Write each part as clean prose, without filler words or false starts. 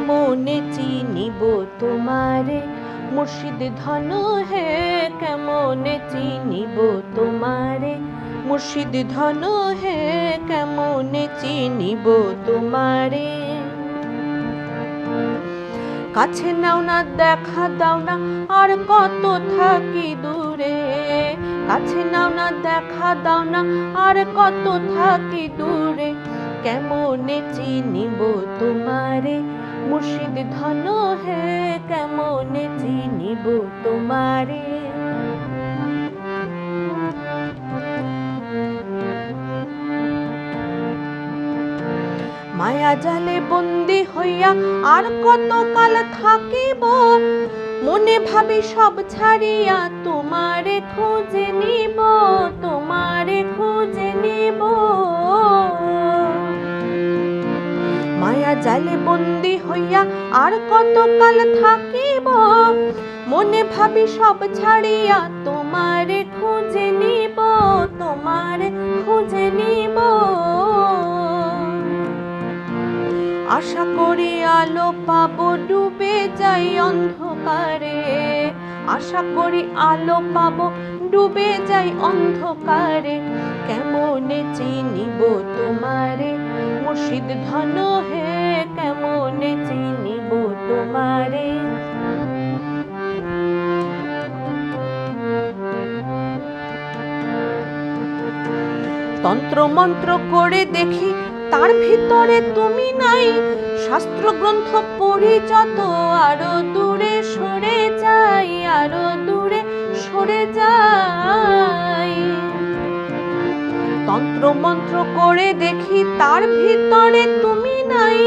কেমনে চিনিব তোমারে মুর্শিদ ধন হে, কেমনে চিনিব তোমারে মুর্শিদ ধন হে, কেমনে চিনিব তোমারে। কাছে নাও না দেখা দাও না আর কত থাকি দূরে, কাছে নাও না দেখা দাও না আর কত থাকি দূরে, কেমনে চিনিব তোমারে মুর্শিদ ধন হে, কেমনে চিনিব তোমারে। মায়া জালে বন্দি হইয়া আর কত কাল থাকিব, মনে ভাবি সব ছাড়িয়া তোমারে খুঁজে নিব, তোমারে খুঁজে নিব। মায়া জালে বন্দি হইয়া আর কত কাল থাকিব, মনে ভাবি সব ছাড়িয়া তোমারে খুঁজে নিব, তোমারে খুঁজে নিব। আশা করি আলো পাবো ডুবে যাই অন্ধকারে, আশা করি আলো পাবো ডুবে যাই অন্ধকারে, কেমনে চিনিব তোমারে মুর্শিদ ধন হে, কেমনে চিনিব তোমারে। তন্ত্র মন্ত্র করে দেখি তার ভিতরে তুমি নাই, শাস্ত্র গ্রন্থ পড়ি যত আরো দূরে সরে যাই, আরো দূরে সরে যাই। তন্ত্র মন্ত্র করে দেখি তার ভিতরে তুমি নাই,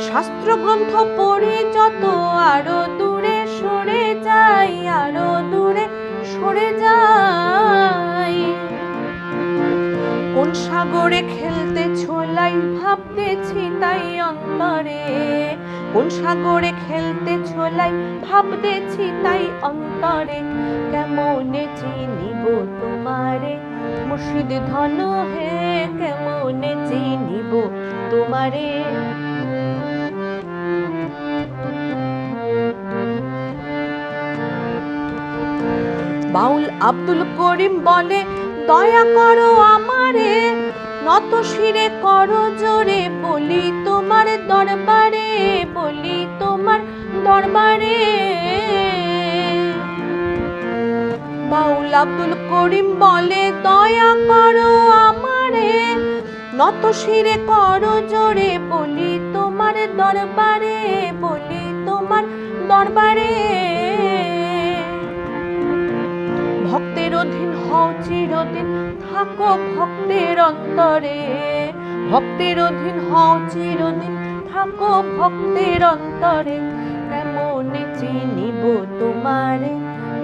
শাস্ত্র গ্রন্থ পড়ি যত আরো দূরে সরে যাই, আরো দূরে সরে যাই। কোন সাগরে খেলতে ছোলাই ভাবতেছি তাই অন্তরে, কোন সাগরে খেলতে ছোলাই ভাবতেছি তাই অন্তরে, কেমনে চিনিব তোমারে মুর্শিদ ধন হে, কেমনে চিনিব তোমারে। বাউল আব্দুল করিম বলে দয়া করো আমারে, নত শিরে করো জোরে বলি তোমার দরবারে, বলি তোমার দরবারে। বাউল আব্দুল করিম বলে দয়া করো আমারে, নত শিরে করো জোরে বলি তোমার দরবারে, বলি তোমার দরবারে। ভক্তের অধীন হও চিরদিন থাকো ভক্তের অন্তরে, ভক্তের অধীন হও চিরদিন থাকো ভক্তের অন্তরে, কেমনে চিনিব তোমারে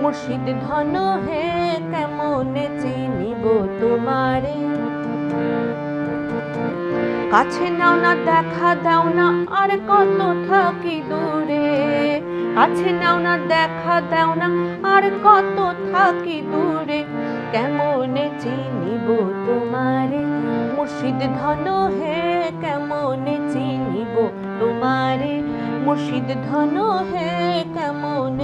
মুর্শিদ ধন হে, কেমনে চিনিব তোমারে। কাছে নাও না দেখা দাও না আর কত থাকি দূরে, কাছে নাও না দেখা দাও না আর কত থাকি দূরে, কেমনে চিনিব তোমারে মুর্শিদ ধন হে, কেমনে চিনিব তোমারে মুর্শিদ ধন হে, কেমনে